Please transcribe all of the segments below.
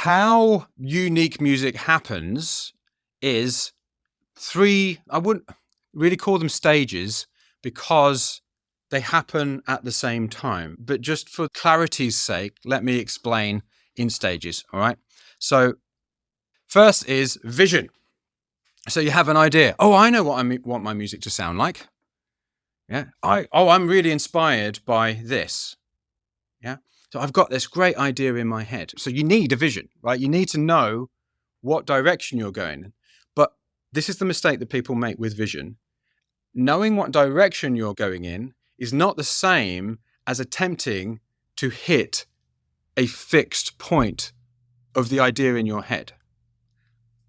how unique music happens is three, I wouldn't really call them stages because they happen at the same time. But just for clarity's sake, let me explain in stages, all right? So first is vision. So you have an idea. Oh, I know what I want my music to sound like. Yeah. I'm really inspired by this. Yeah. So I've got this great idea in my head. So you need a vision, right? You need to know what direction you're going in. But this is the mistake that people make with vision. Knowing what direction you're going in is not the same as attempting to hit a fixed point of the idea in your head.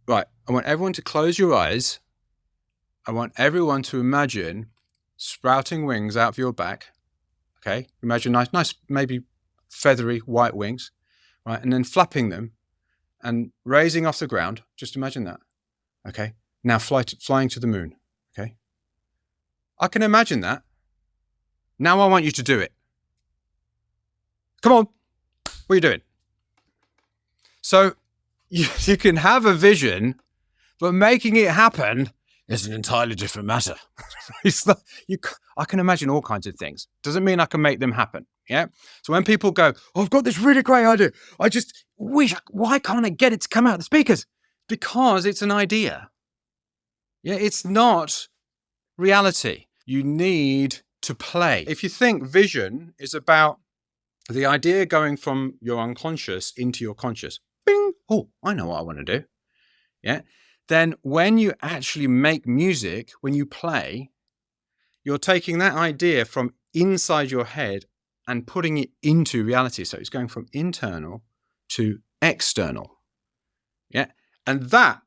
Right. I want everyone to close your eyes. I want everyone to imagine sprouting wings out of your back. Okay. Imagine nice, maybe feathery white wings, right? And then flapping them and raising off the ground. Just imagine that. Okay. Now flying to the moon. Okay. I can imagine that. Now I want you to do it. Come on. What are you doing? So you can have a vision, but making it happen is an entirely different matter. I can imagine all kinds of things. Doesn't mean I can make them happen. Yeah. So when people go, oh, I've got this really great idea. I just wish, why can't I get it to come out of the speakers? Because it's an idea. Yeah. It's not reality. You need to play. If you think vision is about the idea going from your unconscious into your conscious, bing, oh, I know what I want to do. Yeah. Then when you actually make music, when you play, you're taking that idea from inside your head and putting it into reality. So it's going from internal to external. Yeah. And that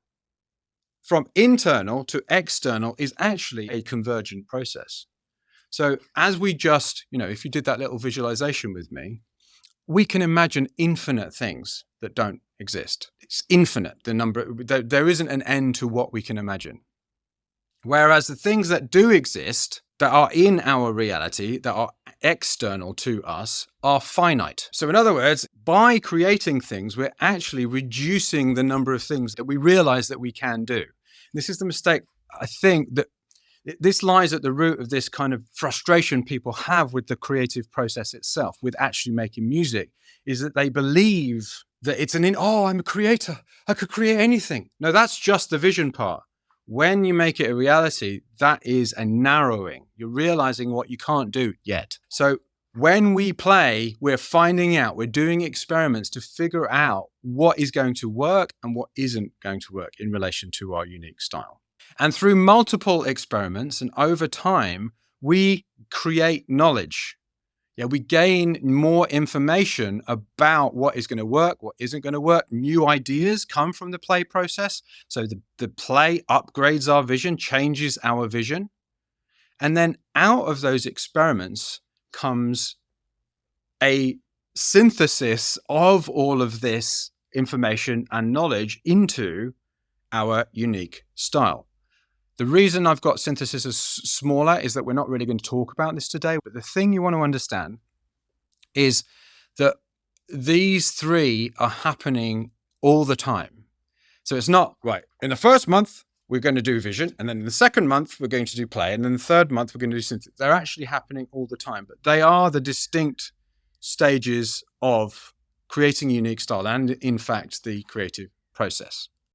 from internal to external is actually a convergent process. So as we just, if you did that little visualization with me, we can imagine infinite things that don't exist. It's infinite, the number. There isn't an end to what we can imagine. Whereas the things that do exist, that are in our reality, that are external to us, are finite. So in other words, by creating things, we're actually reducing the number of things that we realize that we can do. This is the mistake, I think, that this lies at the root of this kind of frustration people have with the creative process itself, with actually making music, is that they believe that it's I'm a creator. I could create anything. No, that's just the vision part. When you make it a reality, that is a narrowing. You're realizing what you can't do yet. So when we play, we're finding out, we're doing experiments to figure out what is going to work and what isn't going to work in relation to our unique style. And through multiple experiments and over time, we create knowledge. Yeah, we gain more information about what is going to work, what isn't going to work. New ideas come from the play process. So the play upgrades our vision, changes our vision. And then out of those experiments comes a synthesis of all of this information and knowledge into our unique style. The reason I've got synthesis as smaller is that we're not really going to talk about this today. But the thing you want to understand is that these three are happening all the time. So it's not, right, in the first month, we're going to do vision. And then in the second month, we're going to do play. And then the third month, we're going to do synthesis. They're actually happening all the time. But they are the distinct stages of creating a unique style and, in fact, the creative process.